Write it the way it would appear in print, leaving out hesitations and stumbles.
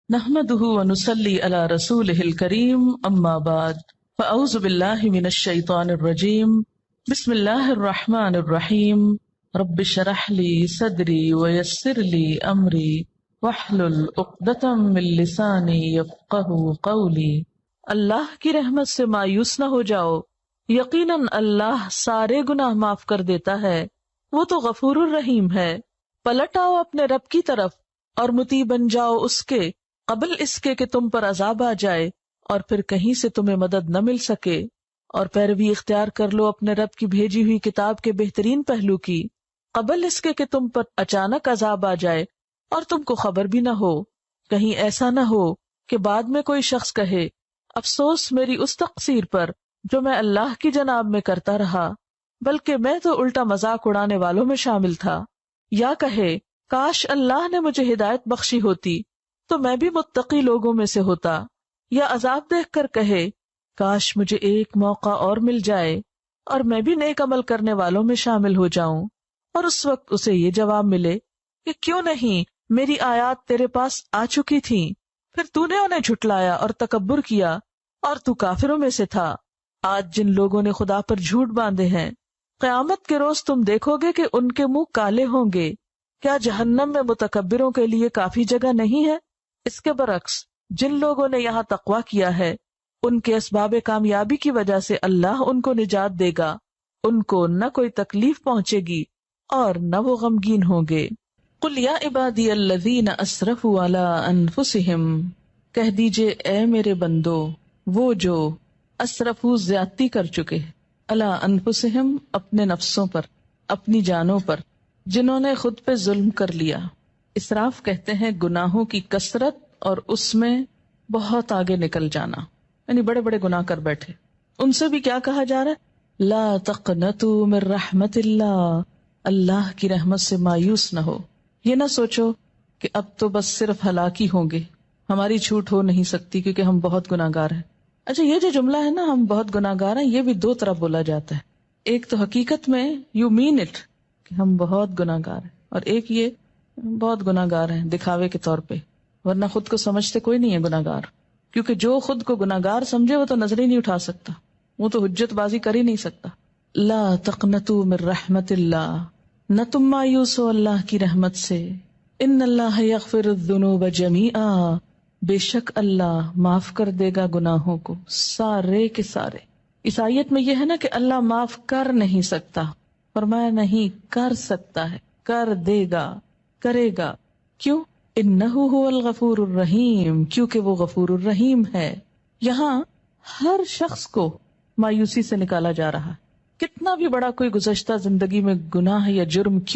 نحمده ونصلي على رسوله الكريم اما بعد فاعوذ بالله من الشيطان الرجيم بسم الله الرحمن الرحيم رب اشرح لي صدري ويسر لي امري واحلل عقدة من لساني يفقهوا قولي۔ اللہ کی رحمت سے مایوس نہ ہو جاؤ، یقیناً اللہ سارے گناہ معاف کر دیتا ہے، وہ تو غفور الرحیم ہے۔ پلٹ آؤ اپنے رب کی طرف اور مطیع بن جاؤ اس کے، قبل اس کے کہ تم پر عذاب آ جائے اور پھر کہیں سے تمہیں مدد نہ مل سکے، اور پیروی اختیار کر لو اپنے رب کی بھیجی ہوئی کتاب کے بہترین پہلو کی، قبل اس کے کہ تم پر اچانک عذاب آ جائے اور تم کو خبر بھی نہ ہو۔ کہیں ایسا نہ ہو کہ بعد میں کوئی شخص کہے افسوس میری اس تقصیر پر جو میں اللہ کی جناب میں کرتا رہا، بلکہ میں تو الٹا مذاق اڑانے والوں میں شامل تھا، یا کہے کاش اللہ نے مجھے ہدایت بخشی ہوتی تو میں بھی متقی لوگوں میں سے ہوتا، یا عذاب دیکھ کر کہے کاش مجھے ایک موقع اور مل جائے اور میں بھی نیک عمل کرنے والوں میں شامل ہو جاؤں، اور اس وقت اسے یہ جواب ملے کہ کیوں نہیں، میری آیات تیرے پاس آ چکی تھیں، پھر تو نے انہیں جھٹلایا اور تکبر کیا اور تو کافروں میں سے تھا۔ آج جن لوگوں نے خدا پر جھوٹ باندھے ہیں، قیامت کے روز تم دیکھو گے کہ ان کے منہ کالے ہوں گے۔ کیا جہنم میں متکبروں کے لیے کافی جگہ نہیں ہے؟ اس کے برعکس جن لوگوں نے یہاں تقویٰ کیا ہے، ان کے اسباب کامیابی کی وجہ سے اللہ ان کو نجات دے گا، ان کو نہ کوئی تکلیف پہنچے گی اور نہ وہ غمگین ہوں گے۔ قل یا عبادی الذین اسرفوا علی انفسہم، کہہ دیجئے اے میرے بندو، وہ جو اسرفوا زیادتی کر چکے، علی انفسہم اپنے نفسوں پر، اپنی جانوں پر، جنہوں نے خود پہ ظلم کر لیا۔ اسراف کہتے ہیں گناہوں کی کثرت اور اس میں بہت آگے نکل جانا، یعنی بڑے بڑے گناہ کر بیٹھے۔ ان سے بھی کیا کہا جا رہا ہے؟ لا تقنطوا من رحمت اللہ، اللہ کی رحمت سے مایوس نہ ہو۔ یہ نہ سوچو کہ اب تو بس صرف ہلاکی ہوں گے، ہماری چھوٹ ہو نہیں سکتی کیونکہ ہم بہت گناہ گار ہیں۔ اچھا، یہ جو جملہ ہے نا ہم بہت گناہ گار ہیں، یہ بھی دو طرح بولا جاتا ہے۔ ایک تو حقیقت میں یو مین اٹ کہ ہم بہت گناہ گار ہیں، اور ایک یہ بہت گناہ گار ہیں دکھاوے کے طور پہ، ورنہ خود کو سمجھتے کوئی نہیں ہے گناہ گار، کیونکہ جو خود کو گناہ گار سمجھے وہ تو نظر ہی نہیں اٹھا سکتا، وہ تو حجت بازی کر ہی نہیں سکتا۔ لا تقنطوا من رحمت اللہ، نہ تم مایوس ہو اللہ کی رحمت سے۔ ان اللہ یغفر الذنوب جمیعا، بے شک اللہ معاف کر دے گا گناہوں کو سارے کے سارے۔ اس آیت میں یہ ہے نا کہ اللہ معاف کر نہیں سکتا، فرمایا نہیں کر سکتا ہے، کر دے گا، کرے گا۔ کیوں؟ انہ هو الغفور الرحیم، کیونکہ وہ غفور الرحیم ہے۔ یہاں ہر شخص کو مایوسی سے نکالا جا رہا ہے، کتنا بھی بڑا کوئی گزشتہ زندگی میں گناہ یا جرم کیوں